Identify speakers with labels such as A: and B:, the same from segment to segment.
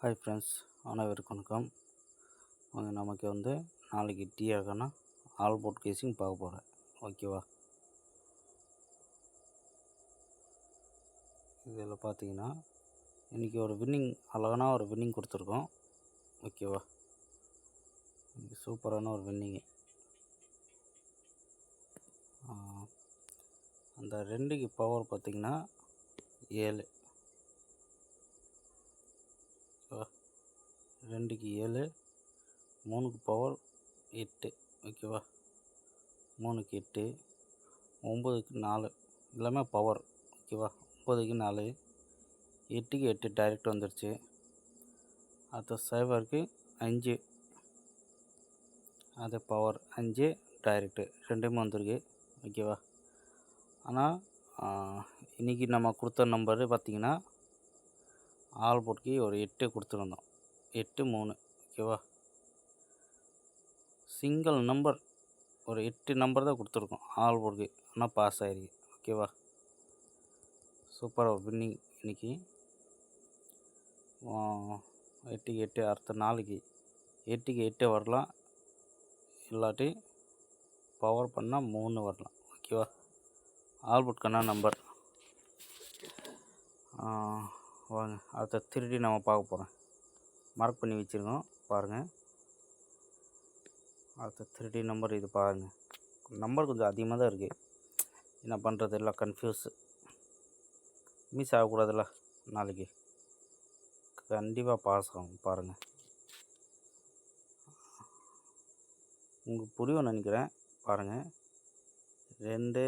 A: Hi friends, அனைவருக்கும் வணக்கம். நமக்கு நாளைக்கு டீயாகனா ஆல் போட் கேசிங் பார்க்க போகிறேன். ஓகேவா? இதில் பார்த்தீங்கன்னா இன்றைக்கி ஒரு வின்னிங், அழகான ஒரு வின்னிங் கொடுத்துருக்கோம். ஓகேவா? இன்றைக்கி சூப்பரான ஒரு வின்னிங்கு. அந்த 2க்கு பவர் பார்த்திங்கன்னா 7. 2க்கு 7, 3க்கு பவர் 8. ஓகேவா? 3க்கு 8, 9க்கு 4, எல்லாமே பவர். ஓகேவா? 9க்கு 4, 8க்கு 8 டைரெக்ட் வந்துடுச்சு. அடுத்த சைபருக்கு 5, அது பவர் 5 டைரெக்டு ரெண்டுமே வந்திருக்கு. ஓகேவா? ஆனால் இன்றைக்கி நம்ம கொடுத்த நம்பரு பார்த்திங்கன்னா ஆல் போட்க்கு ஒரு 8 கொடுத்துருந்தோம். 8, 3. ஓகேவா? சிங்கிள் நம்பர் ஒரு 8 நம்பர் தான் கொடுத்துருக்கோம் ஆல் போட்க்கு. ஆனால் பாஸ் ஆகிருக்கு. ஓகேவா? சூப்பராக வின்னிங் இன்றைக்கி. 8க்கு 8, அடுத்த நாளைக்கு 8க்கு 8 வரலாம், இல்லாட்டி பவர் பண்ணால் 3 வரலாம். ஓகேவா? ஆல் போட்க்கான நம்பர் வாங்க அடுத்த 3D நம்ம பார்க்க போகிறோம். மார்க் பண்ணி வச்சுருக்கோம் பாருங்கள். அடுத்த 3D நம்பர் இது பாருங்கள். நம்பர் கொஞ்சம் அதிகமாக தான் இருக்குது. என்ன பண்ணுறது, எல்லாம் கன்ஃபியூஸ். மிஸ் ஆகக்கூடாதுல்ல. நாளைக்கு கண்டிப்பாக பாஸ் ஆகும். பாருங்கள், உங்களுக்கு புரியும்னு நினைக்கிறேன். பாருங்கள், 2,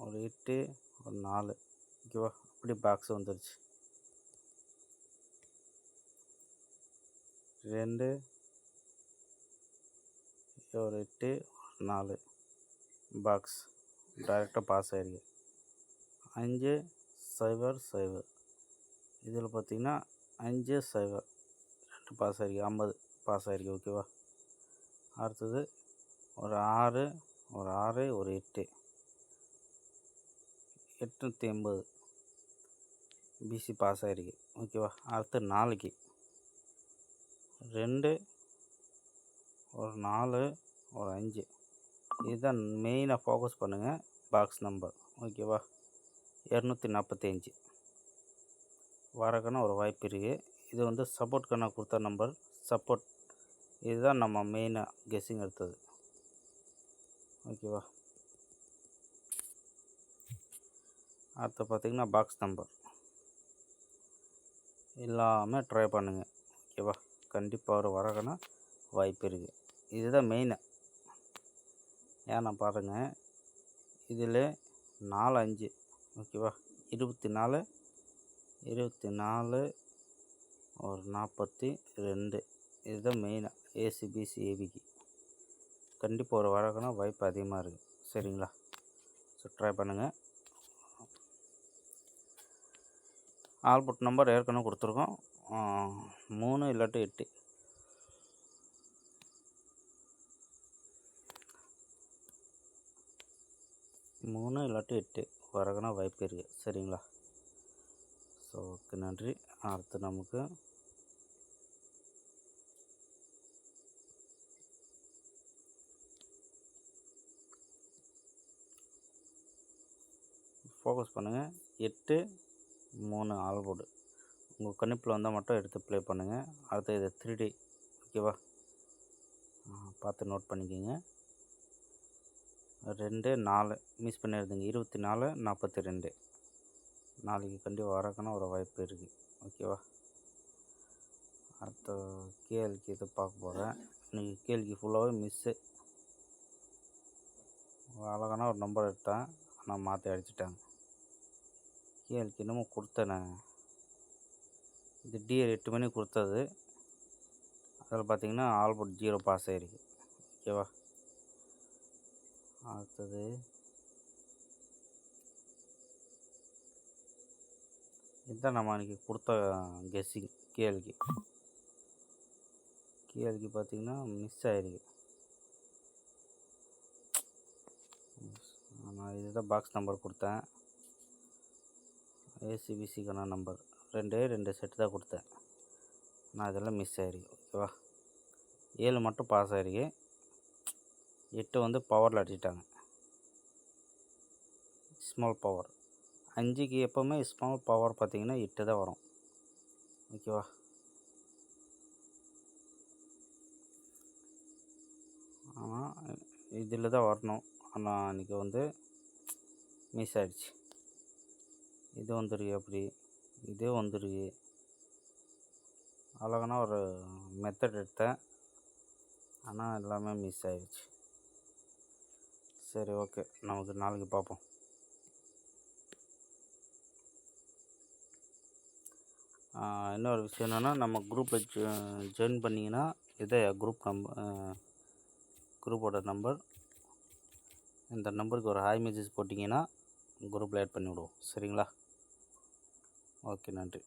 A: ஒரு 8, ஒரு 4. ஓகேவா? அப்படி பாக்ஸ் வந்துடுச்சு. 2, ஒரு 8, ஒரு 4 பாக்ஸ் டைரெக்டாக பாஸ் ஆகிருக்கு. 5, 0, 0. இதில் பார்த்திங்கன்னா 5, 0 2 பாஸ் ஆகிருக்கு. 50 பாஸ் ஆகிருக்கு. ஓகேவா? அடுத்தது ஒரு 6, ஒரு 6, ஒரு 8, 880 பிசி பாஸ் ஆகிருக்கு. ஓகேவா? அடுத்து 4க்கு 2, ஒரு 4, ஒரு 5. இதுதான் மெயினாக ஃபோக்கஸ் பண்ணுங்கள். Box number. ஓகேவா? 245 வரக்கான ஒரு வாய்ப்பு இருக்குது. இது சப்போர்ட்க்கான கொடுத்த நம்பர். சப்போர்ட் இதுதான் நம்ம மெயினாக கெஸ்ஸிங் எடுத்தது. ஓகேவா? அடுத்து பார்த்திங்கன்னா பாக்ஸ் நம்பர் எல்லாமே ட்ரை பண்ணுங்கள். ஓகேவா? கண்டிப்பாக ஒரு வரக்கான வாய்ப்பு இருக்குது. இதுதான் மெயினாக. ஏன்னா பாருங்கள், இதில் 4, 5. ஓகேவா? 24, 24, ஒரு 42. இதுதான் மெயினாக ஏசிபிசி ஏபிக்கு கண்டிப்பாக ஒரு வரக்கான வாய்ப்பு அதிகமாக இருக்குது. சரிங்களா? ஸோ ட்ரை பண்ணுங்கள். ஆல்போட் நம்பர் ஏற்கனவே கொடுத்துருக்கோம். 3 இல்லாட்டி 8. மூணு இல்லாட்டி 8 வரக்கான வாய்ப்பு இருக்குது. சரிங்களா? ஸோ ஓகே, நன்றி. அடுத்து நமக்கு ஃபோக்கஸ் பண்ணுங்கள். 8, 3 ஆல் போர்டு உங்கள் கணிப்பில் வந்தால் மட்டும் எடுத்து ப்ளே பண்ணுங்கள். அடுத்து இது 3D. ஓகேவா? பார்த்து நோட் பண்ணிக்கோங்க. 2, 4 மிஸ் பண்ணிடுதுங்க. 24, 42. நாளைக்கு கண்டிப்பாக வரக்கான ஒரு வாய்ப்பு இருக்குது. ஓகேவா? அடுத்த கேள்விக்கு இதை பார்க்க போகிறேன். இன்றைக்கி கேள்விக்கு ஃபுல்லாகவே மிஸ்ஸு. அழகான ஒரு நம்பர் எடுத்தேன், ஆனால் மாற்றி அடிச்சிட்டாங்க. கேள்விக்கு இன்னமும் கொடுத்தேனே. இது டிஆர் 8 மணி கொடுத்தது. அதில் பார்த்திங்கன்னா ஆல்போட் 0 பாஸ் ஆகிருக்கு. ஓகேவா? அடுத்தது இதுதான் நம்ம அன்றைக்கி கொடுத்த கெஸ்ஸிங். கேள்விக்கு பார்த்திங்கன்னா மிஸ் ஆகிருக்கு. நான் இதுதான் பாக்ஸ் நம்பர் கொடுத்தேன். ஏசிபிசிக்கான நம்பர் ரெண்டு செட்டு தான் கொடுத்தேன். நான் இதெல்லாம் மிஸ் ஆகிருக்கு. ஓகேவா, 7 மட்டும் பாஸ் ஆகிருக்கு. 8 வந்து பவரில் அடிச்சிட்டாங்க, ஸ்மால் பவர். 5க்கு எப்போவுமே ஸ்மால் பவர் பார்த்திங்கன்னா 8 தான் வரும். ஓகேவா, ஆனால் இதில் தான் வரணும். ஆனால் அன்றைக்கி வந்து மிஸ் ஆகிடுச்சு. இது வந்துருக்கு, அப்படி இதே வந்துருக்கு. அழகான ஒரு மெத்தட் எடுத்தேன், ஆனால் எல்லாமே மிஸ் ஆகிடுச்சு. சரி, ஓகே, நமக்கு நாளைக்கு பார்ப்போம். இன்னொரு விஷயம் என்னென்னா, நம்ம குரூப்பில் ஜாயின் பண்ணிங்கன்னா இதே குரூப்போட நம்பர். இந்த நம்பருக்கு ஒரு ஹாய் மெசேஜ் போட்டிங்கன்னா குரூப்பில் ஆட் பண்ணி விடுவோம். சரிங்களா? ஓகே, நன்றி.